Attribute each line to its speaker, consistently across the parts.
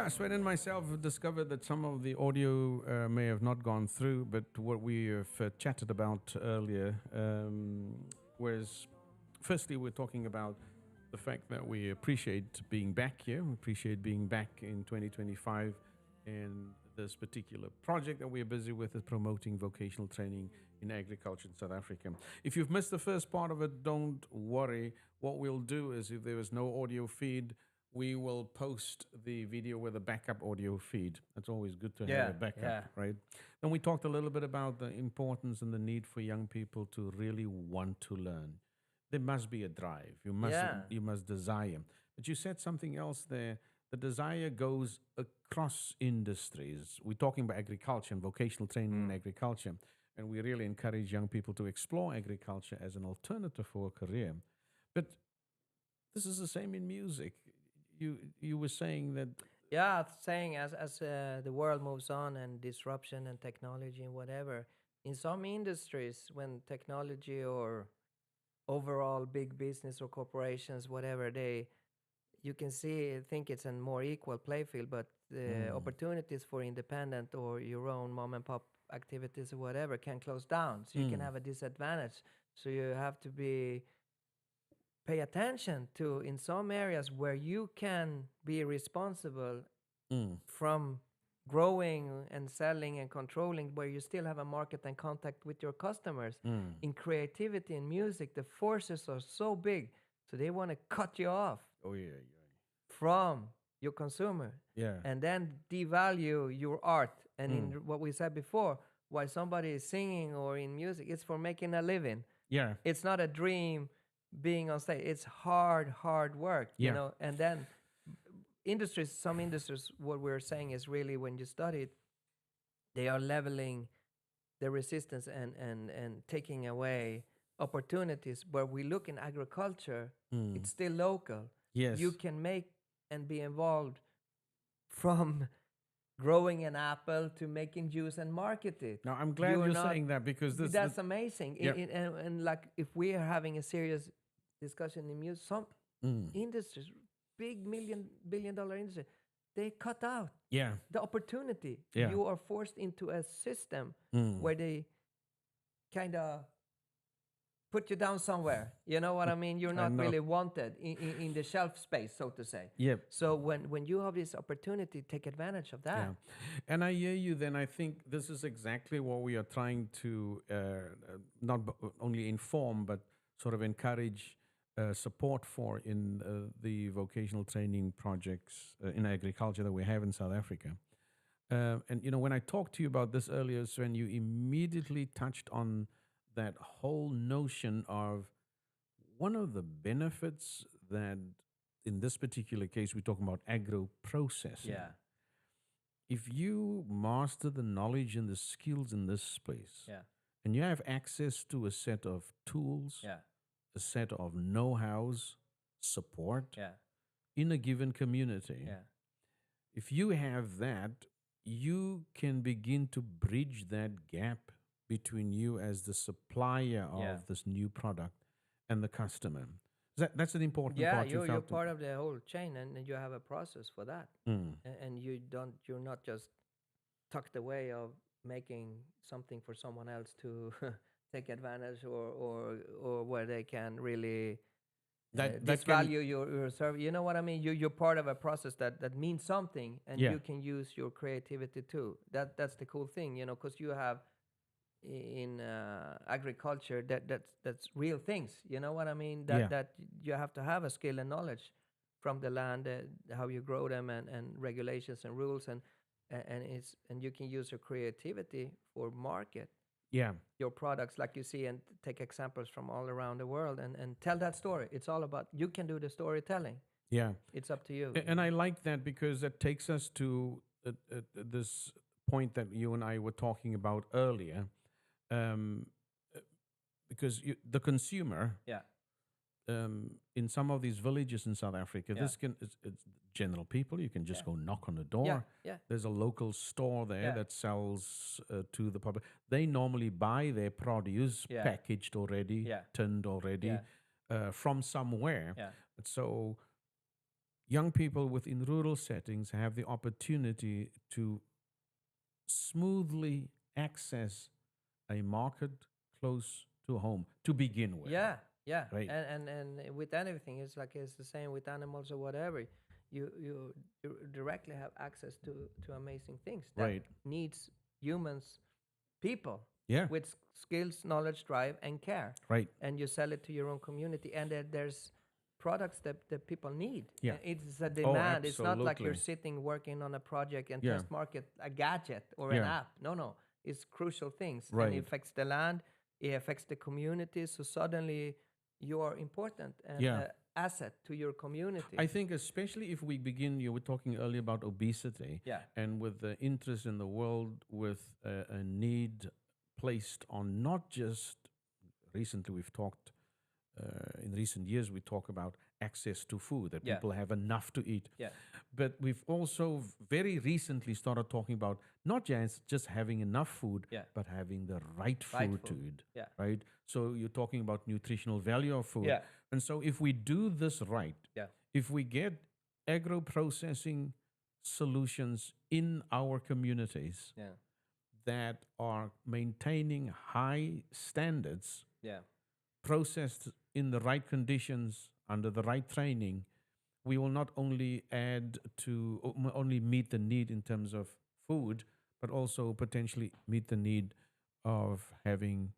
Speaker 1: Sven and myself have discovered that some of the audio may have not gone through, but what we have chatted about earlier was firstly, we're talking about the fact that we appreciate being back here, we appreciate being back in 2025, and this particular project that we're busy with is promoting vocational training in agriculture in South Africa. If you've missed the first part of it, don't worry. What we'll do is if there is no audio feed, we will post the video with a backup audio feed. It's always good to have
Speaker 2: Yeah,
Speaker 1: a backup,
Speaker 2: yeah.
Speaker 1: right? Then we talked a little bit about the importance and the need for young people to really want to learn. There must be a drive.
Speaker 2: Yeah.
Speaker 1: You must desire. But you said something else there. The desire goes across industries. We're talking about agriculture and vocational training in agriculture, and we really encourage young people to explore agriculture as an alternative for a career. But this is the same in music. You were saying that.
Speaker 2: Yeah, saying as the world moves on and disruption and technology and whatever, in some industries, when technology or overall big business or corporations, whatever, they you can see, I think it's a more equal play field, but the opportunities for independent or your own mom and pop activities or whatever can close down. So you can have a disadvantage. So you have to pay attention to in some areas where you can be responsible from growing and selling and controlling, where you still have a market and contact with your customers. In creativity and music, the forces are so big, so they want to cut you off
Speaker 1: Oh yeah,
Speaker 2: from your consumer
Speaker 1: yeah,
Speaker 2: and then devalue your art. And in what we said before, while somebody is singing or in music, it's for making a living.
Speaker 1: yeah,
Speaker 2: It's not a dream being on stage. It's hard work, you
Speaker 1: yeah,
Speaker 2: know. And then some industries, what we're saying is really when you study it, they are leveling the resistance and taking away opportunities. Where we look in agriculture, it's still local.
Speaker 1: yes.
Speaker 2: You can make and be involved from growing an apple to making juice and market it.
Speaker 1: Now I'm glad you're
Speaker 2: not
Speaker 1: saying that because
Speaker 2: that's amazing.
Speaker 1: Yeah.
Speaker 2: And like if we are having a serious discussion in music, some industries, big billion-dollar industry, they cut out
Speaker 1: yeah,
Speaker 2: the opportunity.
Speaker 1: Yeah.
Speaker 2: You are forced into a system where they kind of put you down somewhere. You know what I mean? You're not
Speaker 1: know.
Speaker 2: really wanted in the shelf space, so to say.
Speaker 1: Yep.
Speaker 2: So when you have this opportunity, take advantage of that.
Speaker 1: Yeah, and I hear you. Then I think this is exactly what we are trying to not only inform but sort of encourage support for in the vocational training projects in agriculture that we have in South Africa. And you know, when I talked to you about this earlier, Sven, you immediately touched on that whole notion of one of the benefits that, in this particular case, we're talking about agro processing.
Speaker 2: Yeah.
Speaker 1: If you master the knowledge and the skills in this space,
Speaker 2: Yeah.
Speaker 1: and you have access to a set of tools,
Speaker 2: Yeah.
Speaker 1: a set of know-hows, support
Speaker 2: Yeah.
Speaker 1: in a given community,
Speaker 2: Yeah.
Speaker 1: if you have that, you can begin to bridge that gap between you as the supplier
Speaker 2: Yeah.
Speaker 1: of this new product and the customer. That's an important
Speaker 2: Yeah,
Speaker 1: part.
Speaker 2: you're
Speaker 1: felt
Speaker 2: part of the whole chain, and you have a process for that. And you're not just tucked away of making something for someone else to take advantage or where they can really
Speaker 1: that
Speaker 2: disvalue your service. You know what I mean? You're part of a process that means something, and
Speaker 1: Yeah.
Speaker 2: you can use your creativity too. That's the cool thing, you know, because you have in agriculture that's real things. You know what I mean?
Speaker 1: Yeah.
Speaker 2: That you have to have a skill and knowledge from the land, how you grow them, and regulations and rules, and you can use your creativity for market
Speaker 1: yeah.
Speaker 2: your products, like you see, and take examples from all around the world and tell that story. It's all about you can do the storytelling.
Speaker 1: Yeah.
Speaker 2: It's up to you.
Speaker 1: And I like that because that takes us to this point that you and I were talking about earlier. Um, because the consumer,
Speaker 2: Yeah.
Speaker 1: In some of these villages in South Africa,
Speaker 2: Yeah.
Speaker 1: it's general people. You can just
Speaker 2: Yeah.
Speaker 1: go knock on the door.
Speaker 2: Yeah. Yeah.
Speaker 1: There's a local store there
Speaker 2: Yeah.
Speaker 1: that sells to the public. They normally buy their produce
Speaker 2: Yeah.
Speaker 1: packaged already,
Speaker 2: Yeah.
Speaker 1: tinned already
Speaker 2: Yeah.
Speaker 1: from somewhere.
Speaker 2: Yeah.
Speaker 1: So young people within rural settings have the opportunity to smoothly access a market close to home to begin with,
Speaker 2: Yeah, yeah,
Speaker 1: right?
Speaker 2: and with anything, it's like it's the same with animals or whatever. You directly have access to amazing things that
Speaker 1: Right.
Speaker 2: needs humans, people
Speaker 1: Yeah.
Speaker 2: with skills, knowledge, drive, and care,
Speaker 1: Right.
Speaker 2: and you sell it to your own community, and there's products that people need.
Speaker 1: Yeah.
Speaker 2: And it's a
Speaker 1: Oh,
Speaker 2: demand. It's not like you're
Speaker 1: absolutely.
Speaker 2: sitting working on a project and
Speaker 1: Yeah.
Speaker 2: test market a gadget or an
Speaker 1: Yeah.
Speaker 2: app. No, no, it's crucial things, and it
Speaker 1: Right.
Speaker 2: affects the land, it affects the community. So suddenly you are important and
Speaker 1: Yeah.
Speaker 2: asset to your community.
Speaker 1: I think, especially if we begin, you were talking earlier about obesity,
Speaker 2: Yeah,
Speaker 1: and with the interest in the world, with a need placed on not just recently, we've talked in recent years, we talk about access to food, that
Speaker 2: yeah,
Speaker 1: people have enough to eat.
Speaker 2: yeah,
Speaker 1: But we've also very recently started talking about not just having enough food,
Speaker 2: yeah.
Speaker 1: but having the right
Speaker 2: Right
Speaker 1: food to
Speaker 2: food.
Speaker 1: eat,
Speaker 2: Yeah,
Speaker 1: right? So you're talking about nutritional value of food.
Speaker 2: yeah,
Speaker 1: And so if we do this right,
Speaker 2: yeah,
Speaker 1: if we get agro processing solutions in our communities
Speaker 2: yeah,
Speaker 1: that are maintaining high standards,
Speaker 2: yeah,
Speaker 1: processed in the right conditions, under the right training, we will not only add to only meet the need in terms of food, but also potentially meet the need of having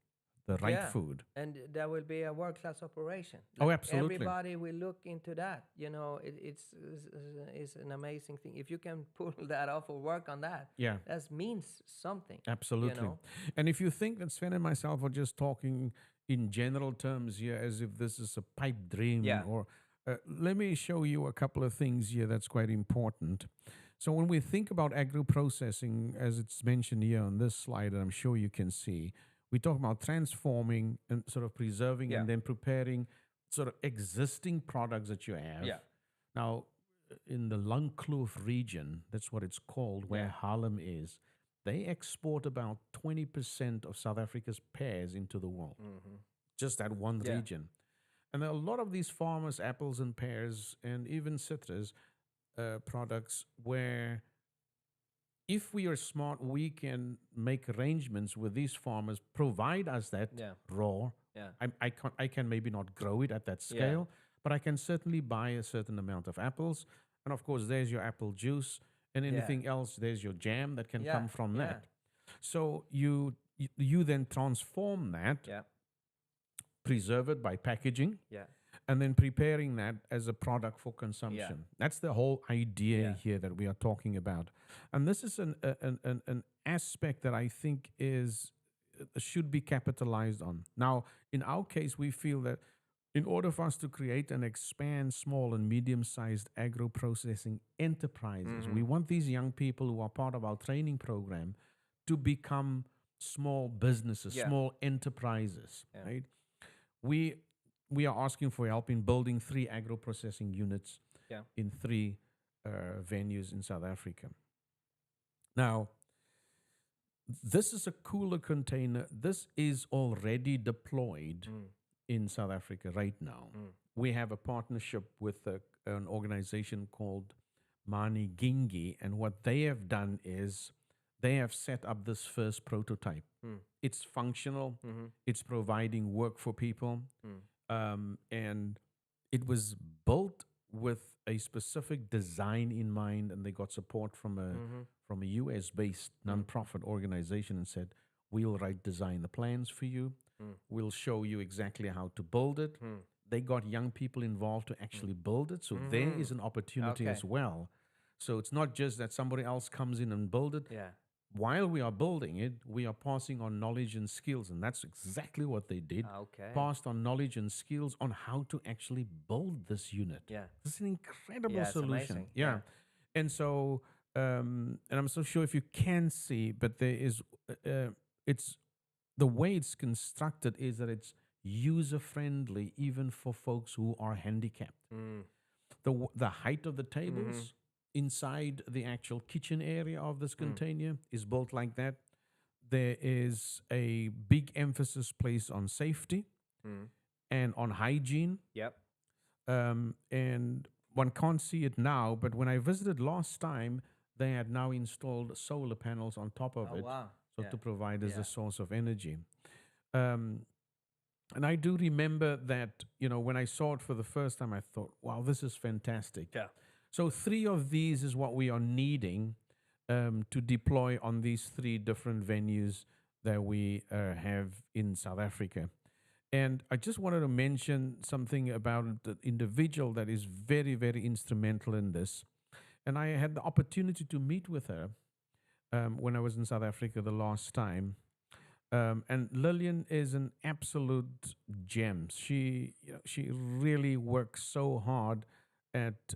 Speaker 1: the right
Speaker 2: yeah.
Speaker 1: food.
Speaker 2: And that will be a world class operation.
Speaker 1: Oh,
Speaker 2: Like
Speaker 1: absolutely.
Speaker 2: everybody will look into that. You know, it's an amazing thing. If you can pull that off or work on that,
Speaker 1: Yeah,
Speaker 2: that means something. You
Speaker 1: absolutely.
Speaker 2: know.
Speaker 1: And if you think that Sven and myself are just talking in general terms here as if this is a pipe dream,
Speaker 2: Yeah.
Speaker 1: or let me show you a couple of things here that's quite important. So when we think about agro processing, as it's mentioned here on this slide, and I'm sure you can see, we talk about transforming and sort of preserving
Speaker 2: Yeah.
Speaker 1: and then preparing sort of existing products that you have.
Speaker 2: Yeah.
Speaker 1: Now, in the Langkloof region, that's what it's called, where
Speaker 2: Yeah.
Speaker 1: Harlem is, they export about 20% of South Africa's pears into the world,
Speaker 2: Mm-hmm.
Speaker 1: just that one
Speaker 2: Yeah.
Speaker 1: region. And a lot of these farmers, apples and pears, and even citrus products, where if we are smart, we can make arrangements with these farmers, provide us that
Speaker 2: Yeah.
Speaker 1: raw.
Speaker 2: Yeah.
Speaker 1: I can maybe not grow it at that
Speaker 2: Yeah.
Speaker 1: scale, but I can certainly buy a certain amount of apples. And of course, there's your apple juice, and
Speaker 2: Yeah.
Speaker 1: anything else, there's your jam that can
Speaker 2: Yeah.
Speaker 1: come from
Speaker 2: Yeah.
Speaker 1: that. So you then transform that,
Speaker 2: Yeah.
Speaker 1: preserve it by packaging,
Speaker 2: Yeah.
Speaker 1: and then preparing that as a product for
Speaker 2: Yeah.
Speaker 1: consumption. That's the whole idea
Speaker 2: Yeah.
Speaker 1: here that we are talking about. And this is an aspect that I think is should be capitalized on. Now, in our case, we feel that in order for us to create and expand small and medium-sized agro-processing enterprises, we
Speaker 2: Mm-hmm.
Speaker 1: want these young people who are part of our training program to become small businesses,
Speaker 2: Yeah.
Speaker 1: small enterprises,
Speaker 2: Yeah.
Speaker 1: right? We we are asking for help in building 3 agro processing units
Speaker 2: Yeah.
Speaker 1: in 3 venues in South Africa. Now, this is a cooler container. This is already deployed
Speaker 2: Mm.
Speaker 1: in South Africa right now.
Speaker 2: Mm.
Speaker 1: We have a partnership with an organization called Mani Gingi, and what they have done is they have set up this first prototype.
Speaker 2: Mm.
Speaker 1: It's functional,
Speaker 2: Mm-hmm.
Speaker 1: it's providing work for people,
Speaker 2: Mm.
Speaker 1: and it was built with a specific design in mind, and they got support
Speaker 2: Mm-hmm.
Speaker 1: from a US based nonprofit organization and said, we'll write design the plans for you,
Speaker 2: Mm.
Speaker 1: we'll show you exactly how to build it.
Speaker 2: Mm.
Speaker 1: They got young people involved to actually build it, so there
Speaker 2: Mhm.
Speaker 1: is an opportunity
Speaker 2: Okay.
Speaker 1: as well. So it's not just that somebody else comes in and build it.
Speaker 2: Yeah.
Speaker 1: While we are building it, we are passing on knowledge and skills, and that's exactly what they did.
Speaker 2: Okay.
Speaker 1: Passed on knowledge and skills on how to actually build this unit.
Speaker 2: Yeah.
Speaker 1: This is an incredible
Speaker 2: Yeah, it's
Speaker 1: solution.
Speaker 2: amazing.
Speaker 1: Yeah.
Speaker 2: Yeah.
Speaker 1: And so, and I'm so sure if you can see, but there is, it's the way it's constructed is that it's user friendly even for folks who are handicapped.
Speaker 2: Mm.
Speaker 1: The height of the tables inside the actual kitchen area of this container is built like that. There is a big emphasis placed on safety
Speaker 2: Mm.
Speaker 1: and on hygiene.
Speaker 2: Yep.
Speaker 1: And one can't see it now, but when I visited last time, they had now installed solar panels on top of
Speaker 2: Oh
Speaker 1: it,
Speaker 2: wow.
Speaker 1: so
Speaker 2: Yeah.
Speaker 1: to provide as
Speaker 2: Yeah.
Speaker 1: a source of energy. Um, and I do remember that, when I saw it for the first time, I thought, wow, this is fantastic.
Speaker 2: Yeah.
Speaker 1: So, three of these is what we are needing to deploy on these three different venues that we have in South Africa. And I just wanted to mention something about the individual that is very, very instrumental in this. And I had the opportunity to meet with her when I was in South Africa the last time. And Lillian is an absolute gem. She really works so hard at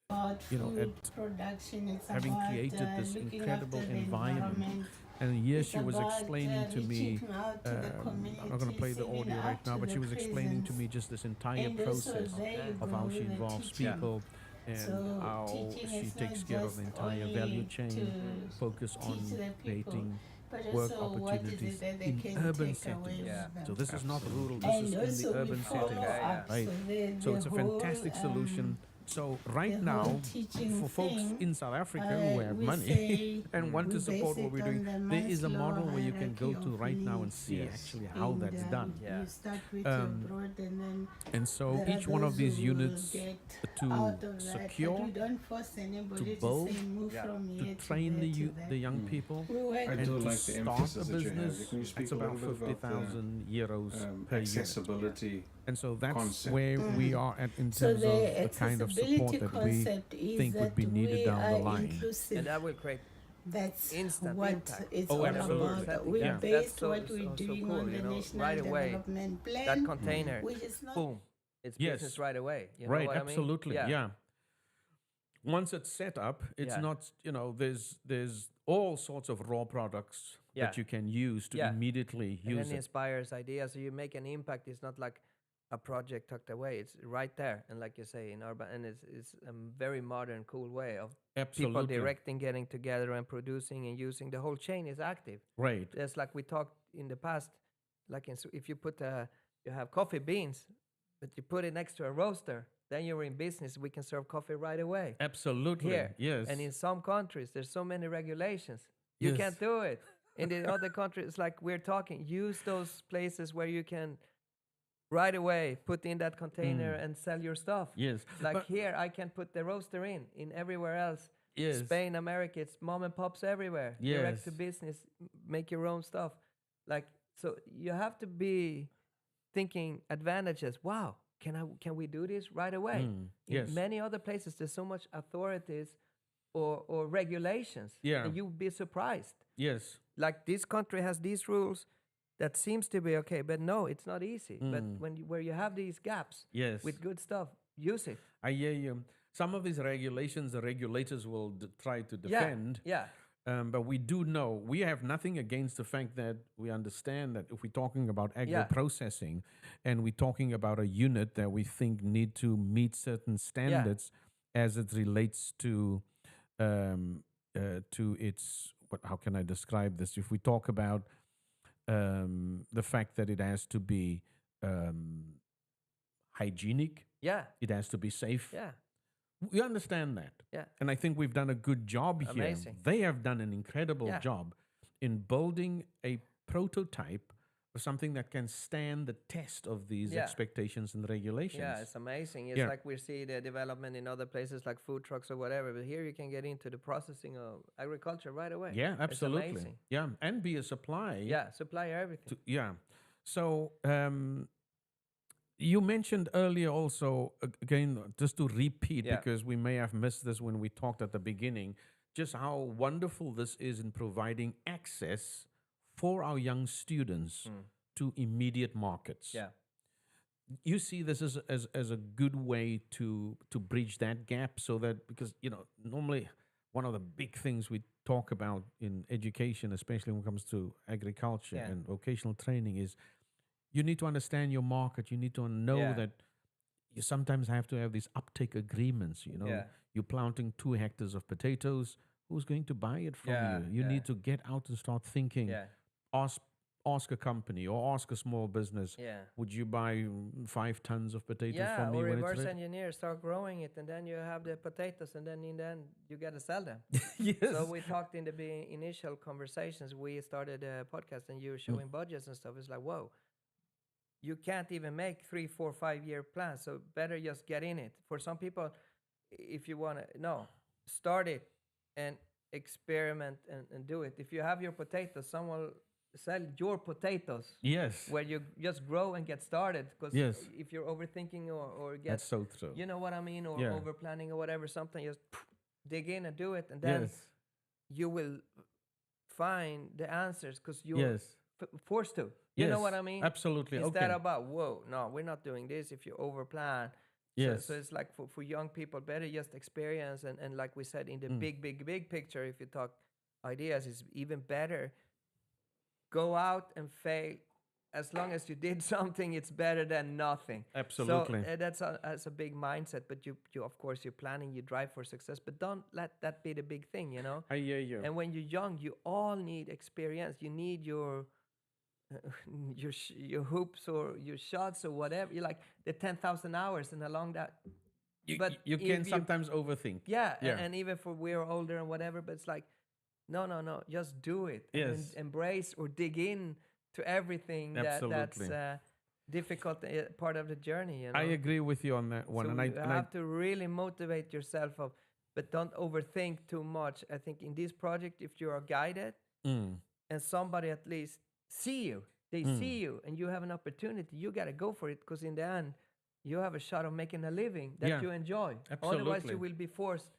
Speaker 3: About
Speaker 1: at
Speaker 3: food production, it's
Speaker 1: having
Speaker 3: about
Speaker 1: created this
Speaker 3: looking
Speaker 1: incredible
Speaker 3: after the
Speaker 1: environment.
Speaker 3: environment.
Speaker 1: And here
Speaker 3: It's
Speaker 1: she was
Speaker 3: about
Speaker 1: explaining to me.
Speaker 3: reaching out to the
Speaker 1: I'm not going to play
Speaker 3: communities,
Speaker 1: the
Speaker 3: even
Speaker 1: audio right
Speaker 3: out
Speaker 1: now,
Speaker 3: to
Speaker 1: but
Speaker 3: the
Speaker 1: she was explaining to
Speaker 3: prisons.
Speaker 1: me just this entire
Speaker 3: And also
Speaker 1: process
Speaker 3: there you
Speaker 1: of
Speaker 3: go
Speaker 1: how she
Speaker 3: with the
Speaker 1: involves
Speaker 3: teaching.
Speaker 1: people and
Speaker 3: So
Speaker 1: how
Speaker 3: teaching
Speaker 1: she
Speaker 3: is
Speaker 1: takes
Speaker 3: not
Speaker 1: care of the
Speaker 3: just
Speaker 1: entire value
Speaker 3: only
Speaker 1: chain,
Speaker 3: to
Speaker 1: focus on
Speaker 3: teach the people,
Speaker 1: creating
Speaker 3: but
Speaker 1: work
Speaker 3: also what is
Speaker 1: opportunities
Speaker 3: it that they
Speaker 1: in
Speaker 3: can
Speaker 1: urban
Speaker 3: take away
Speaker 1: settings.
Speaker 2: Yeah.
Speaker 3: with them.
Speaker 1: So this is not rural,
Speaker 4: Absolutely.
Speaker 1: this
Speaker 3: And
Speaker 1: is in the
Speaker 3: also we
Speaker 1: urban
Speaker 3: follow
Speaker 1: setting,
Speaker 2: Okay, yeah.
Speaker 3: up.
Speaker 1: right?
Speaker 3: So
Speaker 1: So
Speaker 3: the
Speaker 1: it's a
Speaker 3: whole,
Speaker 1: fantastic solution. So right
Speaker 3: the whole
Speaker 1: now,
Speaker 3: teaching
Speaker 1: for folks
Speaker 3: thing,
Speaker 1: in South Africa who have
Speaker 3: we
Speaker 1: money
Speaker 3: say
Speaker 1: and want
Speaker 3: we
Speaker 1: to support
Speaker 3: base
Speaker 1: what we're
Speaker 3: it
Speaker 1: doing,
Speaker 3: on the
Speaker 1: there is a
Speaker 3: Maslow
Speaker 1: model where you can go
Speaker 3: hierarchy
Speaker 1: to
Speaker 3: of
Speaker 1: right now and
Speaker 3: needs.
Speaker 1: see
Speaker 4: Yes.
Speaker 1: actually how
Speaker 3: And
Speaker 1: that's done.
Speaker 2: Yeah.
Speaker 3: you start with
Speaker 1: Um,
Speaker 3: your broad, and then
Speaker 1: And so
Speaker 3: there are
Speaker 1: each one of
Speaker 3: those
Speaker 1: these
Speaker 3: who will
Speaker 1: units
Speaker 3: get
Speaker 1: to
Speaker 3: out of that,
Speaker 1: secure,
Speaker 3: but we don't force anybody to
Speaker 1: build,
Speaker 3: say move
Speaker 2: Yeah.
Speaker 3: from
Speaker 1: to
Speaker 3: here
Speaker 1: train
Speaker 3: there to there.
Speaker 1: the young people,
Speaker 3: We work
Speaker 4: I
Speaker 1: and
Speaker 4: do
Speaker 1: to
Speaker 4: like the
Speaker 1: start a
Speaker 4: emphasis that you have.
Speaker 1: business,
Speaker 4: Can you speak
Speaker 1: it's
Speaker 4: a
Speaker 1: about
Speaker 4: little bit about the
Speaker 1: 50,000 euros per unit.
Speaker 4: accessibility?
Speaker 1: And so that's
Speaker 4: concept.
Speaker 1: where we are at in
Speaker 3: So
Speaker 1: terms of
Speaker 3: the
Speaker 1: the kind of support
Speaker 3: accessibility
Speaker 1: that we
Speaker 3: concept is
Speaker 1: think would
Speaker 3: that
Speaker 1: be needed
Speaker 3: we
Speaker 1: down the
Speaker 3: are
Speaker 1: line.
Speaker 3: inclusive.
Speaker 2: And that will create
Speaker 3: That's
Speaker 2: instant
Speaker 3: what
Speaker 2: impact.
Speaker 3: it's
Speaker 1: Oh,
Speaker 3: all
Speaker 1: absolutely.
Speaker 3: about. We
Speaker 1: Yeah.
Speaker 2: That's
Speaker 3: based
Speaker 2: so-
Speaker 3: what we're
Speaker 2: so
Speaker 3: doing
Speaker 2: cool,
Speaker 3: on the national
Speaker 2: right away.
Speaker 3: development plan,
Speaker 2: That container,
Speaker 3: which is not
Speaker 2: boom, it's
Speaker 1: Yes.
Speaker 2: business right away. You know
Speaker 1: Right,
Speaker 2: what
Speaker 1: absolutely.
Speaker 2: I mean?
Speaker 1: Yeah. Once it's set up, it's
Speaker 2: Yeah.
Speaker 1: not, there's all sorts of raw products
Speaker 2: Yeah.
Speaker 1: that you can use to
Speaker 2: Yeah.
Speaker 1: immediately
Speaker 2: And
Speaker 1: use
Speaker 2: then
Speaker 1: it.
Speaker 2: inspires ideas. So you make an impact. It's not like a project tucked away. It's right there. And like you say, in urban, and it's a very modern, cool way of people
Speaker 1: Absolutely.
Speaker 2: directing, getting together, and producing and using. The whole chain is active.
Speaker 1: Right.
Speaker 2: Just like we talked in the past, like if you put you have coffee beans, but you put it next to a roaster, then you're in business. We can serve coffee right away
Speaker 1: Absolutely.
Speaker 2: here.
Speaker 1: Yes.
Speaker 2: And in some countries, there's so many regulations. You
Speaker 1: Yes.
Speaker 2: can't do it. In the other countries, like we're talking, use those places where you can right away put in that container and sell your stuff.
Speaker 1: Yes.
Speaker 2: Like
Speaker 1: But-
Speaker 2: here, I can put the roaster in everywhere else.
Speaker 1: Yes.
Speaker 2: Spain, America, it's mom and pops everywhere. Direct to
Speaker 1: Yes.
Speaker 2: business, make your own stuff. Like, so you have to be thinking advantages. Wow, can we do this right away? In
Speaker 1: yes.
Speaker 2: many other places, there's so much authorities or regulations.
Speaker 1: Yeah.
Speaker 2: And you'd be surprised.
Speaker 1: Yes.
Speaker 2: Like this country has these rules that seems to be okay, but no, it's not easy. But where you have these gaps
Speaker 1: Yes.
Speaker 2: with good stuff, use it.
Speaker 1: I hear you. Some of these regulations, the regulators will try to defend.
Speaker 2: Yeah.
Speaker 1: But we do know, we have nothing against the fact that we understand that if we're talking about agro
Speaker 2: Yeah.
Speaker 1: processing and we're talking about a unit that we think need to meet certain standards as it relates to its, how can I describe this? If we talk about the fact that it has to be hygienic,
Speaker 2: Yeah.
Speaker 1: it has to be safe.
Speaker 2: Yeah.
Speaker 1: We understand that.
Speaker 2: Yeah.
Speaker 1: And I think we've done a good job here.
Speaker 2: Amazing.
Speaker 1: They have done an incredible
Speaker 2: Yeah.
Speaker 1: job in building a prototype of something that can stand the test of these
Speaker 2: Yeah.
Speaker 1: expectations and regulations.
Speaker 2: Yeah, it's amazing. It's
Speaker 1: Yeah.
Speaker 2: like we see the development in other places like food trucks or whatever, but here you can get into the processing of agriculture right away.
Speaker 1: Yeah,
Speaker 2: It's
Speaker 1: absolutely.
Speaker 2: amazing.
Speaker 1: Yeah, and be a supply.
Speaker 2: Yeah, supply everything.
Speaker 1: Yeah. So you mentioned earlier also, again, just to repeat,
Speaker 2: Yeah.
Speaker 1: because we may have missed this when we talked at the beginning, just how wonderful this is in providing access for our young students to immediate markets.
Speaker 2: Yeah.
Speaker 1: You see this as a good way to bridge that gap, so that, because normally one of the big things we talk about in education, especially when it comes to agriculture
Speaker 2: Yeah.
Speaker 1: and vocational training, is you need to understand your market. You need to know
Speaker 2: Yeah.
Speaker 1: that you sometimes have to have these uptake agreements.
Speaker 2: Yeah.
Speaker 1: You're planting 2 hectares of potatoes. Who's going to buy it from
Speaker 2: Yeah,
Speaker 1: you? You
Speaker 2: yeah.
Speaker 1: need to get out and start thinking.
Speaker 2: Yeah.
Speaker 1: Ask ask a company or ask a small business,
Speaker 2: Yeah.
Speaker 1: would you buy 5 tons of potatoes
Speaker 2: Yeah,
Speaker 1: from me
Speaker 2: or
Speaker 1: when it's
Speaker 2: reverse
Speaker 1: ready?
Speaker 2: engineer, start growing it, and then you have the potatoes, and then in the end, you got to sell them.
Speaker 1: Yes.
Speaker 2: So we talked in the initial conversations. We started a podcast, and you were showing budgets and stuff. It's like, whoa, you can't even make 3, 4, 5 year plans. So better just get in it. For some people, if you want to, no, start it and experiment and do it. If you have your potatoes, someone will sell your potatoes
Speaker 1: Yes.
Speaker 2: where you just grow and get started. Because
Speaker 1: Yes.
Speaker 2: if you're overthinking or get,
Speaker 1: That's so true.
Speaker 2: you know what I mean, or
Speaker 1: Yeah.
Speaker 2: over planning or whatever, something, just dig in and do it. And then
Speaker 1: Yes.
Speaker 2: you will find the answers because you're
Speaker 1: Yes.
Speaker 2: forced to. You know what
Speaker 1: Yes,
Speaker 2: I mean?
Speaker 1: absolutely.
Speaker 2: Instead
Speaker 1: Okay.
Speaker 2: about, whoa, no, we're not doing this if you over plan.
Speaker 1: Yes.
Speaker 2: So it's like for young people, better just experience. And like we said, in the big picture, if you talk ideas, is even better. Go out and fail. As long as you did something, it's better than nothing.
Speaker 1: Absolutely.
Speaker 2: So that's a big mindset. But you of course, you're planning, you drive for success. But don't let that be the big thing, you know?
Speaker 1: I hear you.
Speaker 2: And when you're young, you all need experience. You need your your hoops or your shots or whatever. You like the 10,000 hours and along that. But
Speaker 1: You
Speaker 2: if
Speaker 1: can sometimes overthink.
Speaker 2: yeah,
Speaker 1: Yeah.
Speaker 2: and even for we're older and whatever, but it's like, no, just do it. And
Speaker 1: Yes.
Speaker 2: embrace or dig in to everything that's
Speaker 1: Absolutely.
Speaker 2: difficult part of the journey. You know,
Speaker 1: I agree with you on that one.
Speaker 2: so
Speaker 1: and
Speaker 2: you have to really motivate yourself of, but don't overthink too much. I think in this project, if you are guided
Speaker 1: Mm,
Speaker 2: and somebody at least see you, they see you, and you have an opportunity, you gotta go for it because in the end, you have a shot of making a living that
Speaker 1: Yeah,
Speaker 2: you enjoy. Otherwise,
Speaker 1: absolutely.
Speaker 2: you will be forced.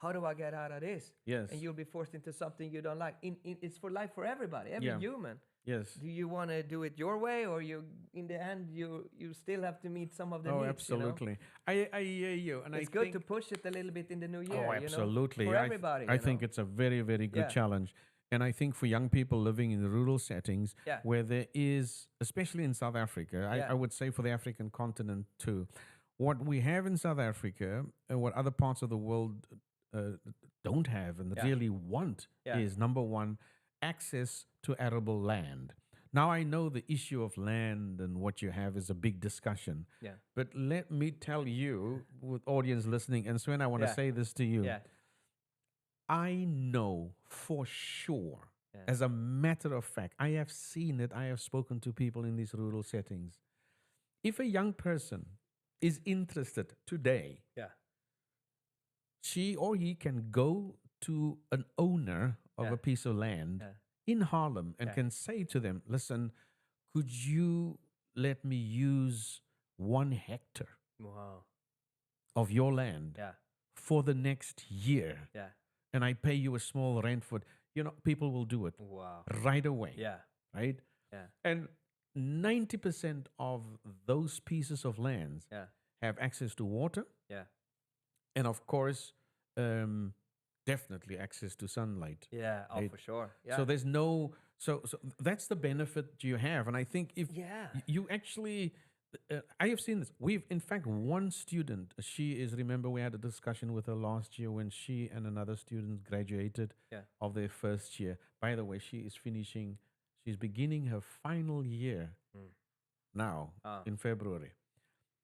Speaker 2: How do I get out of this?
Speaker 1: Yes.
Speaker 2: And you'll be forced into something you don't like. It's for life for everybody, every
Speaker 1: Yeah.
Speaker 2: human.
Speaker 1: Yes.
Speaker 2: Do you want to do it your way, or you, in the end, you still have to meet some of the
Speaker 1: Oh,
Speaker 2: needs?
Speaker 1: absolutely. I hear you. And
Speaker 2: It's
Speaker 1: I
Speaker 2: good
Speaker 1: think,
Speaker 2: to push it a little bit in the new
Speaker 1: oh,
Speaker 2: year.
Speaker 1: absolutely.
Speaker 2: For everybody.
Speaker 1: I think it's a very, very good
Speaker 2: Yeah.
Speaker 1: challenge. And I think for young people living in rural settings
Speaker 2: Yeah.
Speaker 1: where there is, especially in South Africa,
Speaker 2: Yeah.
Speaker 1: I would say for the African continent too, what we have in South Africa and what other parts of the world don't have and
Speaker 2: Yeah.
Speaker 1: really want
Speaker 2: Yeah.
Speaker 1: is number one, access to arable land. Now, I know the issue of land and what you have is a big discussion.
Speaker 2: Yeah.
Speaker 1: But let me tell you, with audience listening, and Sven, I want to
Speaker 2: Yeah.
Speaker 1: say this to you.
Speaker 2: Yeah.
Speaker 1: I know for sure,
Speaker 2: Yeah.
Speaker 1: as a matter of fact, I have seen it, I have spoken to people in these rural settings. If a young person is interested today,
Speaker 2: Yeah.
Speaker 1: she or he can go to an owner of
Speaker 2: Yeah.
Speaker 1: a piece of land
Speaker 2: Yeah.
Speaker 1: in Harlem and
Speaker 2: Yeah.
Speaker 1: can say to them, listen, could you let me use 1 hectare
Speaker 2: Wow.
Speaker 1: of your land
Speaker 2: Yeah.
Speaker 1: for the next year?
Speaker 2: Yeah.
Speaker 1: And I pay you a small rent for it. You know, people will do it
Speaker 2: Wow.
Speaker 1: right away.
Speaker 2: Yeah.
Speaker 1: Right?
Speaker 2: Yeah.
Speaker 1: And 90% of those pieces of lands
Speaker 2: Yeah.
Speaker 1: have access to water
Speaker 2: Yeah.
Speaker 1: and, of course, definitely access to sunlight.
Speaker 2: Yeah. Oh,
Speaker 1: Right.
Speaker 2: for sure. Yeah.
Speaker 1: So there's no, so that's the benefit you have. And I think if
Speaker 2: Yeah.
Speaker 1: you actually, I have seen this. We've, in fact, one student, she is, remember, we had a discussion with her last year when she and another student graduated
Speaker 2: Yeah.
Speaker 1: of their first year. By the way, she is finishing, she's beginning her final year now in February.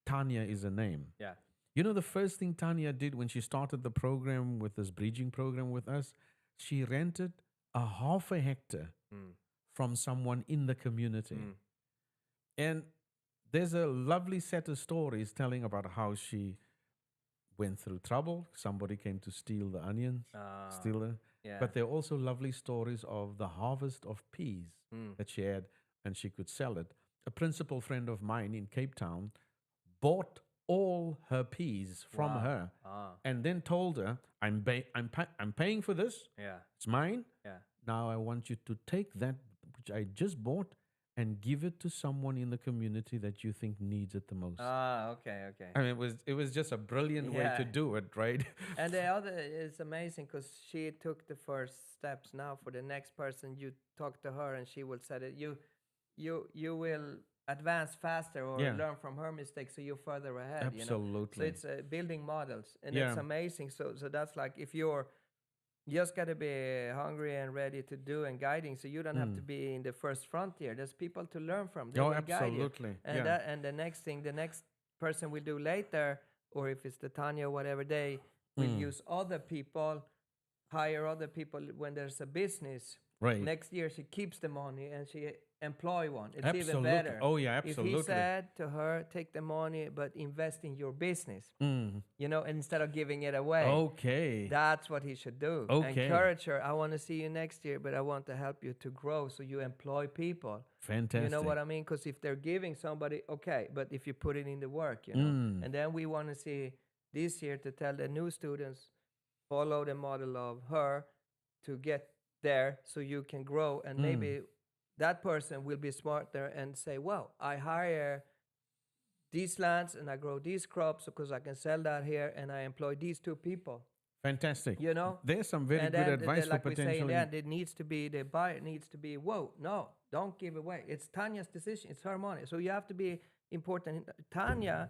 Speaker 1: Tanya is her name.
Speaker 2: Yeah.
Speaker 1: You know, the first thing Tanya did when she started the program with this bridging program with us, she rented a 1/2 hectare from someone in the community. And there's a lovely set of stories telling about how she went through trouble. Somebody came to steal the onions, steal them.
Speaker 2: Yeah.
Speaker 1: But there are also lovely stories of the harvest of peas that she had, and she could sell it. A principal friend of mine in Cape Town bought all her peas from
Speaker 2: Wow.
Speaker 1: her
Speaker 2: Ah.
Speaker 1: and then told her, I'm paying for this.
Speaker 2: Yeah.
Speaker 1: It's mine.
Speaker 2: Yeah.
Speaker 1: Now I want you to take that which I just bought and give it to someone in the community that you think needs it the most.
Speaker 2: Ah. Okay. Okay.
Speaker 1: I mean, it was just a brilliant way to
Speaker 2: Yeah.
Speaker 1: do it, right?
Speaker 2: And the other is amazing because she took the first steps. Now for the next person, you talk to her and she will say that you will advance faster or
Speaker 1: Yeah.
Speaker 2: learn from her mistakes, so you're further ahead. You know? So
Speaker 1: Absolutely.
Speaker 2: it's building models, and
Speaker 1: Yeah.
Speaker 2: it's amazing. So that's like if you're You just got to be hungry and ready to do and guiding. So you don't have to be in the first frontier. There's people to learn from. They
Speaker 1: Oh,
Speaker 2: will guide you.
Speaker 1: absolutely.
Speaker 2: And
Speaker 1: Yeah.
Speaker 2: that and the next thing, the next person will do later, or if it's the Tanya or whatever, they will use other people, hire other people when there's a business.
Speaker 1: Right.
Speaker 2: Next year she keeps the money and she employ one. It's even
Speaker 1: Absolutely.
Speaker 2: better.
Speaker 1: Oh, yeah,
Speaker 2: If he
Speaker 1: absolutely.
Speaker 2: said to her, take the money but invest in your business,
Speaker 1: Mm.
Speaker 2: you know, instead of giving it away.
Speaker 1: Okay.
Speaker 2: That's what he should do.
Speaker 1: Okay.
Speaker 2: Encourage her. I want to see you next year, but I want to help you to grow so you employ people.
Speaker 1: Fantastic.
Speaker 2: You know what I mean? Because if they're giving somebody, okay, but if you put it in the work, you know. And then we want to see this year to tell the new students, follow the model of her to get there so you can grow. And maybe that person will be smarter and say, well, I hire these lands and I grow these crops because I can sell that here and I employ these two people.
Speaker 1: Fantastic.
Speaker 2: You know?
Speaker 1: There's some very
Speaker 2: And
Speaker 1: good
Speaker 2: then
Speaker 1: advice for
Speaker 2: like we say in
Speaker 1: potentially.
Speaker 2: the end, it needs to be, the buyer needs to be, whoa, no, don't give away. It's Tanya's decision. It's her money. So you have to be important. Tanya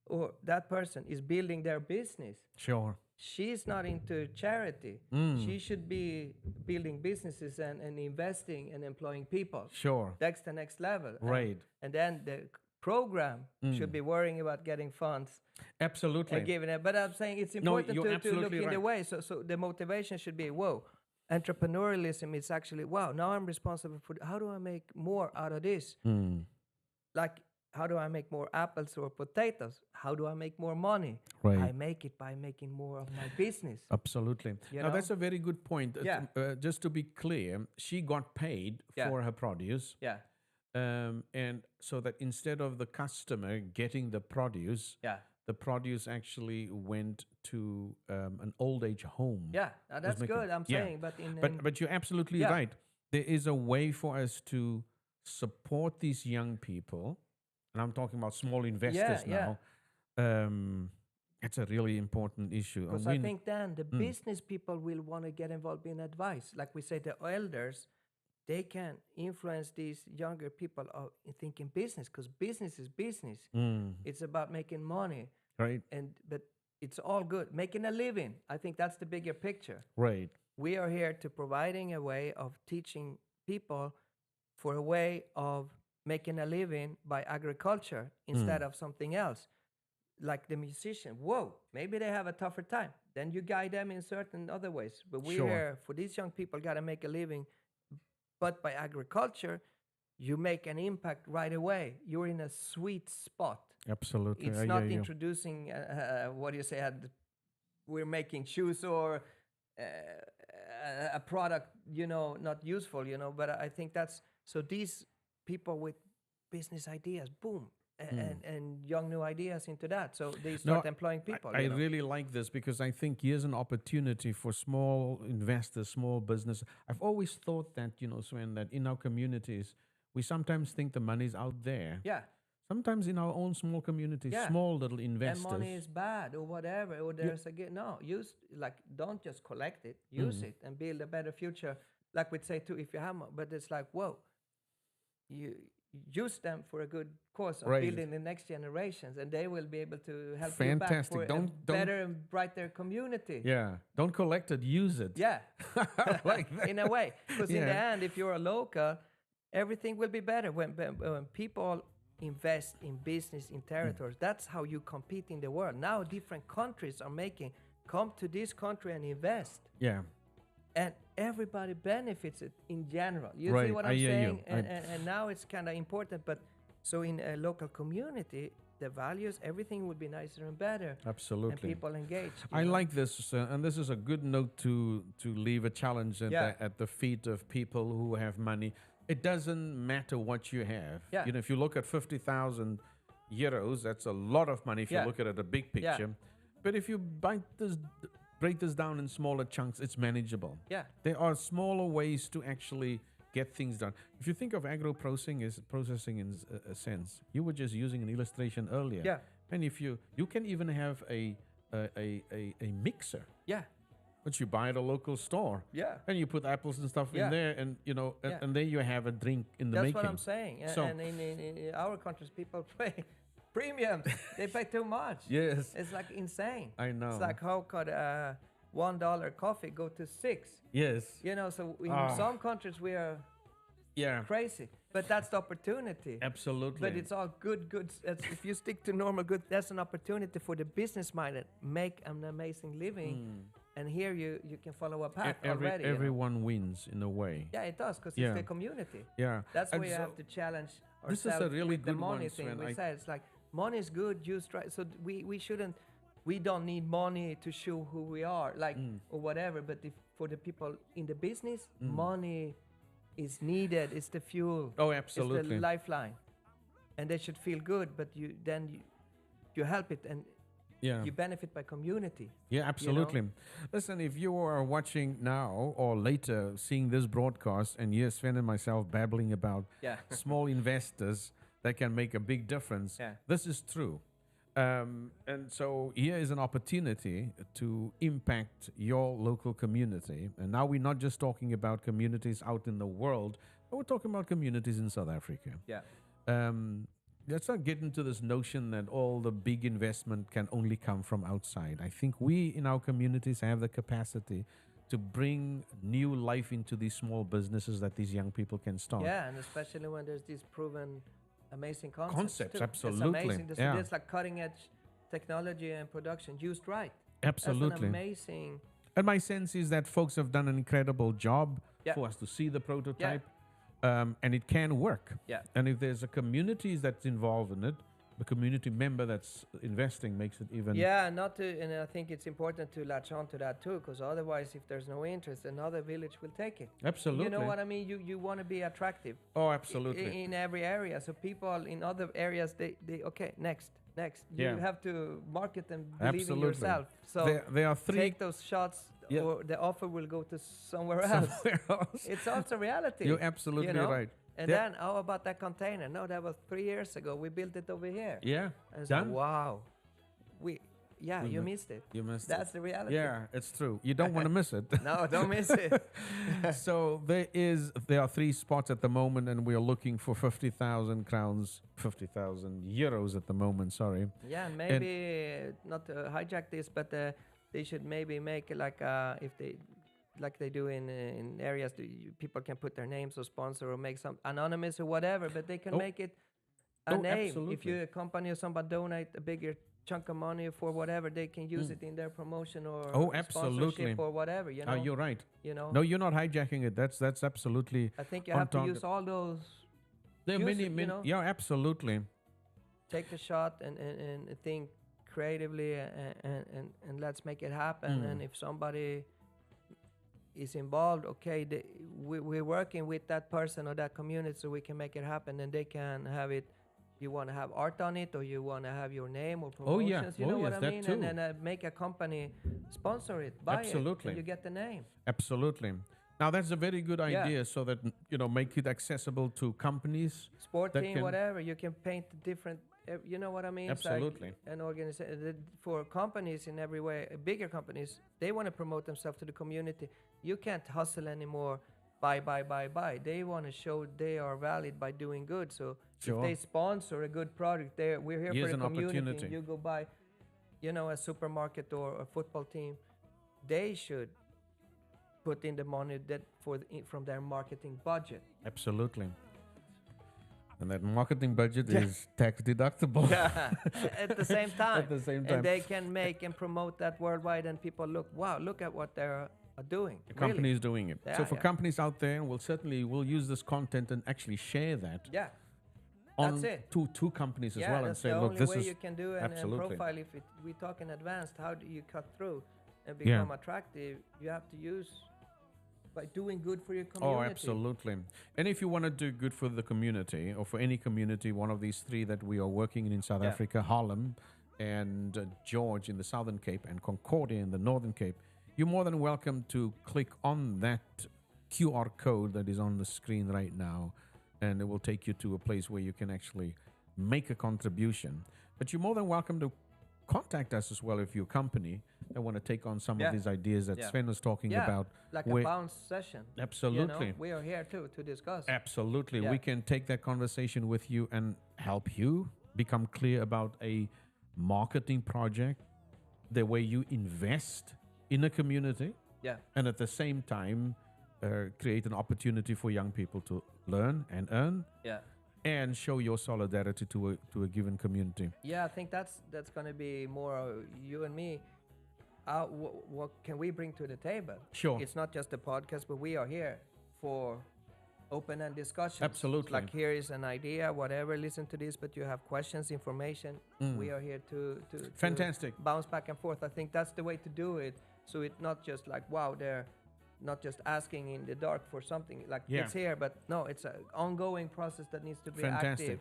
Speaker 2: or that person is building their business.
Speaker 1: Sure.
Speaker 2: She's not into charity. She should be building businesses and investing and employing people.
Speaker 1: Sure.
Speaker 2: That's the next level.
Speaker 1: Right.
Speaker 2: And then the program should be worrying about getting funds
Speaker 1: Absolutely.
Speaker 2: and giving it. But I'm saying it's
Speaker 1: No,
Speaker 2: important
Speaker 1: you're
Speaker 2: to look
Speaker 1: absolutely
Speaker 2: in the
Speaker 1: right.
Speaker 2: way. So the motivation should be, whoa, entrepreneurialism is actually, wow, now I'm responsible for, how do I make more out of this? Like, how do I make more apples or potatoes? How do I make more money?
Speaker 1: Right.
Speaker 2: I make it by making more of my business.
Speaker 1: Absolutely.
Speaker 2: You
Speaker 1: Now,
Speaker 2: know?
Speaker 1: that's a very good point.
Speaker 2: Yeah.
Speaker 1: Just to be clear, she got paid
Speaker 2: Yeah.
Speaker 1: for her produce.
Speaker 2: Yeah,
Speaker 1: And so that instead of the customer getting the produce,
Speaker 2: yeah,
Speaker 1: the produce actually went to an old age home.
Speaker 2: yeah. Now that's
Speaker 1: making-
Speaker 2: good. I'm
Speaker 1: yeah.
Speaker 2: saying, but in
Speaker 1: But you're absolutely
Speaker 2: Yeah.
Speaker 1: right. There is a way for us to support these young people, and I'm talking about small investors
Speaker 2: yeah.
Speaker 1: now. It's a really important issue.
Speaker 2: because
Speaker 1: And
Speaker 2: I
Speaker 1: we-
Speaker 2: think then the business people will want to get involved in advice. Like we say, the elders, they can influence these younger people of thinking business, because business is business. It's about making money,
Speaker 1: right,
Speaker 2: but it's all good. Making a living. I think that's the bigger picture.
Speaker 1: right,
Speaker 2: We are here to providing a way of teaching people for a way of making a living by agriculture instead of something else. Like the musician, whoa, maybe they have a tougher time. Then you guide them in certain other ways. But we're
Speaker 1: Sure.
Speaker 2: here for these young people, got to make a living. But by agriculture, you make an impact right away. You're in a sweet spot.
Speaker 1: absolutely.
Speaker 2: It's
Speaker 1: I
Speaker 2: not
Speaker 1: hear you.
Speaker 2: introducing, what do you say, we're making shoes or a product, not useful, but I think that's, so these people with business ideas, boom, and young new ideas into that. So they start employing people.
Speaker 1: I really like this because I think here's an opportunity for small investors, small business. I've always thought that, Sven, that in our communities, we sometimes think the money's out there.
Speaker 2: Yeah.
Speaker 1: Sometimes in our own small communities,
Speaker 2: Yeah.
Speaker 1: small little investors.
Speaker 2: And money is bad or whatever, or there's don't just collect it, use it and build a better future. Like we'd say too, if you have, but it's like, whoa, you use them for a good cause of
Speaker 1: Right.
Speaker 2: building the next generations, and they will be able to help
Speaker 1: Fantastic.
Speaker 2: you back for
Speaker 1: Don't-
Speaker 2: a better and brighter community.
Speaker 1: Yeah. Don't collect it, use it.
Speaker 2: Yeah.
Speaker 1: Like that.
Speaker 2: In a way, because in the
Speaker 1: Yeah.
Speaker 2: end, if you're a local, everything will be better when people invest in business in territories. That's how you compete in the world. Now different countries are come to this country and invest,
Speaker 1: Yeah.
Speaker 2: and everybody benefits it in general. You see
Speaker 1: Right,
Speaker 2: what
Speaker 1: I
Speaker 2: I'm
Speaker 1: hear you.
Speaker 2: saying? And now it's kind of important, but so in a local community, the values, everything would be nicer and better, and
Speaker 1: Absolutely.
Speaker 2: people engaged.
Speaker 1: I like this, and this is a good note to leave a challenge
Speaker 2: Yeah.
Speaker 1: at the feet of people who have money. It doesn't matter what you have.
Speaker 2: Yeah.
Speaker 1: If you look at 50,000 euros, that's a lot of money if you
Speaker 2: Yeah.
Speaker 1: look at it at a big
Speaker 2: Yeah.
Speaker 1: picture. But if you break this down in smaller chunks, it's manageable.
Speaker 2: Yeah.
Speaker 1: There are smaller ways to actually get things done. If you think of processing in a sense, you were just using an illustration earlier.
Speaker 2: Yeah.
Speaker 1: And if you can even have a mixer,
Speaker 2: Yeah.
Speaker 1: which you buy at a local store,
Speaker 2: Yeah.
Speaker 1: and you put apples and stuff
Speaker 2: Yeah.
Speaker 1: in there, and
Speaker 2: Yeah.
Speaker 1: and there you have a drink in the
Speaker 2: That's
Speaker 1: making.
Speaker 2: what I'm saying.
Speaker 1: So-
Speaker 2: And in our countries, people pay premiums. They pay too much.
Speaker 1: Yes,
Speaker 2: It's like insane.
Speaker 1: I know.
Speaker 2: It's like how could $1 coffee go to 6.
Speaker 1: Yes.
Speaker 2: You know, so in
Speaker 1: Ah.
Speaker 2: some countries we are
Speaker 1: Yeah.
Speaker 2: crazy, but that's the opportunity.
Speaker 1: Absolutely.
Speaker 2: But it's all good. If you stick to normal good, that's an opportunity for the business minded make an amazing living. And here you can follow a path already. You know?
Speaker 1: Everyone wins in a way.
Speaker 2: Yeah, it does because
Speaker 1: Yeah.
Speaker 2: it's the community.
Speaker 1: Yeah.
Speaker 2: That's
Speaker 1: And
Speaker 2: where you
Speaker 1: so
Speaker 2: have to challenge
Speaker 1: this is
Speaker 2: ourselves
Speaker 1: a really
Speaker 2: with the
Speaker 1: good
Speaker 2: money
Speaker 1: one,
Speaker 2: thing.
Speaker 1: Sven.
Speaker 2: We say it's like money is good, use right. So we shouldn't. We don't need money to show who we are, like or whatever. But if for the people in the business, money is needed. It's the fuel.
Speaker 1: Oh,
Speaker 2: It's
Speaker 1: absolutely.
Speaker 2: the lifeline, and they should feel good. But you help it and
Speaker 1: Yeah.
Speaker 2: you benefit by community.
Speaker 1: Yeah, absolutely. Listen, if you are watching now or later seeing this broadcast and you're Sven and myself babbling about
Speaker 2: Yeah.
Speaker 1: small investors that can make a big difference,
Speaker 2: Yeah.
Speaker 1: this is true. And so here is an opportunity to impact your local community. And now we're not just talking about communities out in the world, but we're talking about communities in South Africa.
Speaker 2: Yeah.
Speaker 1: Let's not get into this notion that all the big investment can only come from outside. I think we in our communities have the capacity to bring new life into these small businesses that these young people can start.
Speaker 2: Yeah, and especially when there's these proven amazing concepts.
Speaker 1: Concepts,
Speaker 2: too.
Speaker 1: absolutely,
Speaker 2: It's amazing.
Speaker 1: yeah.
Speaker 2: There's like cutting edge technology and production used right.
Speaker 1: Absolutely.
Speaker 2: That's an amazing.
Speaker 1: And my sense is that folks have done an incredible job
Speaker 2: Yeah.
Speaker 1: for us to see the prototype, and it can work.
Speaker 2: Yeah.
Speaker 1: And if there's a community that's involved in it, the community member that's investing makes it even.
Speaker 2: Yeah, not to, and I think it's important to latch on to that too, because otherwise, if there's no interest, another village will take it.
Speaker 1: Absolutely.
Speaker 2: You know what I mean? You want to be attractive.
Speaker 1: Oh, absolutely.
Speaker 2: In every area, so people in other areas, they okay, next. You
Speaker 1: Yeah.
Speaker 2: have to market and believe in
Speaker 1: Absolutely.
Speaker 2: yourself. So
Speaker 1: There are three.
Speaker 2: take those shots,
Speaker 1: Yeah.
Speaker 2: or the offer will go to somewhere else.
Speaker 1: Somewhere else.
Speaker 2: It's also reality.
Speaker 1: You're absolutely
Speaker 2: you know?
Speaker 1: right.
Speaker 2: And
Speaker 1: Yeah.
Speaker 2: then, how about that container? No, that was 3 years ago. We built it over here.
Speaker 1: Yeah.
Speaker 2: And it's
Speaker 1: Done.
Speaker 2: like, wow. You
Speaker 1: mi-
Speaker 2: missed it.
Speaker 1: You missed
Speaker 2: That's
Speaker 1: it.
Speaker 2: the reality.
Speaker 1: Yeah, it's true. You don't want to miss it.
Speaker 2: No, don't miss it.
Speaker 1: So there are 3 spots at the moment, and we are looking for 50,000 crowns, 50,000 euros at the moment. Sorry.
Speaker 2: Yeah, and maybe not to hijack this, but they should maybe make like if they like they do in areas people can put their names or sponsor or make some anonymous or whatever, but they can
Speaker 1: Oh.
Speaker 2: make it a
Speaker 1: Oh,
Speaker 2: name. If
Speaker 1: absolutely.
Speaker 2: you a company or somebody donate a bigger chunk of money for whatever, they can use it in their promotion or
Speaker 1: Oh, absolutely.
Speaker 2: sponsorship or whatever. You know,
Speaker 1: You're right.
Speaker 2: you know.
Speaker 1: No, you're not hijacking it. That's absolutely.
Speaker 2: I think you
Speaker 1: on
Speaker 2: have to
Speaker 1: target.
Speaker 2: use all those.
Speaker 1: There are
Speaker 2: use
Speaker 1: many,
Speaker 2: it, you
Speaker 1: many.
Speaker 2: know.
Speaker 1: Yeah, absolutely.
Speaker 2: Take the shot and think creatively and let's make it happen. And if somebody is involved, okay, we're working with that person or that community so we can make it happen, and they can have it. You want to have art on it, or you want to have your name or
Speaker 1: Oh, yeah.
Speaker 2: promotions. You
Speaker 1: Oh,
Speaker 2: know what
Speaker 1: yes,
Speaker 2: I
Speaker 1: that
Speaker 2: mean?
Speaker 1: too.
Speaker 2: And then make a company sponsor it, buy
Speaker 1: Absolutely.
Speaker 2: it, and you get the name.
Speaker 1: Absolutely. Now that's a very good
Speaker 2: Yeah.
Speaker 1: idea, so that make it accessible to companies.
Speaker 2: Sport
Speaker 1: That
Speaker 2: team,
Speaker 1: can-
Speaker 2: whatever. You can paint different. You know what I mean? It's like
Speaker 1: Absolutely.
Speaker 2: an organization for companies in every way. Bigger companies, they want to promote themselves to the community. You can't hustle anymore. Buy. They want to show they are valid by doing good. So
Speaker 1: Sure.
Speaker 2: if they sponsor a good product, we're here
Speaker 1: Here's
Speaker 2: for
Speaker 1: an
Speaker 2: the community.
Speaker 1: opportunity.
Speaker 2: And you go buy, a supermarket or a football team. They should put in the money that from their marketing budget.
Speaker 1: Absolutely. And that marketing budget is tax deductible.
Speaker 2: At the same time.
Speaker 1: At the same time.
Speaker 2: And they can make and promote that worldwide, and people look at what they're doing.
Speaker 1: The company is doing it.
Speaker 2: Yeah,
Speaker 1: So for
Speaker 2: yeah.
Speaker 1: companies out there, we'll use this content and actually share that
Speaker 2: Yeah,
Speaker 1: on
Speaker 2: that's it.
Speaker 1: two companies as
Speaker 2: Yeah,
Speaker 1: well, and
Speaker 2: that's
Speaker 1: say,
Speaker 2: the
Speaker 1: look,
Speaker 2: only
Speaker 1: this
Speaker 2: way
Speaker 1: is
Speaker 2: you can do and
Speaker 1: absolutely.
Speaker 2: profile. If we talk in advanced, how do you cut through and become attractive? You have to use by doing good for your community.
Speaker 1: Oh, absolutely. And if you want to do good for the community, or for any community, one of these 3 that we are working in South
Speaker 2: Yeah.
Speaker 1: Africa, Harlem, and George in the Southern Cape, and Concordia in the Northern Cape, you're more than welcome to click on that QR code that is on the screen right now, and it will take you to a place where you can actually make a contribution. But you're more than welcome to contact us as well if you're a company that want to take on some
Speaker 2: Yeah.
Speaker 1: of these ideas that
Speaker 2: Yeah.
Speaker 1: Sven was talking
Speaker 2: Yeah,
Speaker 1: about.
Speaker 2: like
Speaker 1: where-
Speaker 2: a bounce session.
Speaker 1: Absolutely.
Speaker 2: We are here too to discuss.
Speaker 1: Absolutely.
Speaker 2: Yeah.
Speaker 1: We can take that conversation with you and help you become clear about a marketing project, the way you invest in a community,
Speaker 2: Yeah.
Speaker 1: and at the same time create an opportunity for young people to learn and earn
Speaker 2: Yeah.
Speaker 1: and show your solidarity to a given community.
Speaker 2: Yeah, I think that's going to be more you and me. What can we bring to the table?
Speaker 1: Sure.
Speaker 2: It's not just a podcast, but we are here for open-end discussions.
Speaker 1: Absolutely.
Speaker 2: Like, here is an idea, whatever. Listen to this, but you have questions, information. We are here to
Speaker 1: Fantastic.
Speaker 2: bounce back and forth. I think that's the way to do it. So it's not just like, wow, they're not just asking in the dark for something. Like,
Speaker 1: Yeah.
Speaker 2: it's here, but no, it's an ongoing process that needs to be
Speaker 1: Fantastic.
Speaker 2: active.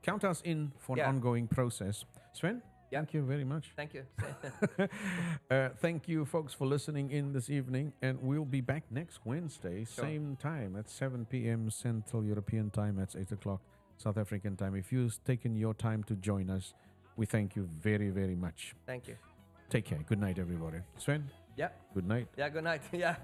Speaker 1: Count us in for
Speaker 2: Yeah.
Speaker 1: an ongoing process. Sven,
Speaker 2: Yeah.
Speaker 1: thank you very much.
Speaker 2: Thank you.
Speaker 1: Thank you, folks, for listening in this evening. And we'll be back next Wednesday,
Speaker 2: Sure.
Speaker 1: same time at 7 p.m. Central European Time. That's 8 o'clock South African time. If you've taken your time to join us, we thank you very, very much.
Speaker 2: Thank you.
Speaker 1: Take care. Good night, everybody. Sven,
Speaker 2: Yeah.
Speaker 1: good night.
Speaker 2: Yeah, good night. Yeah.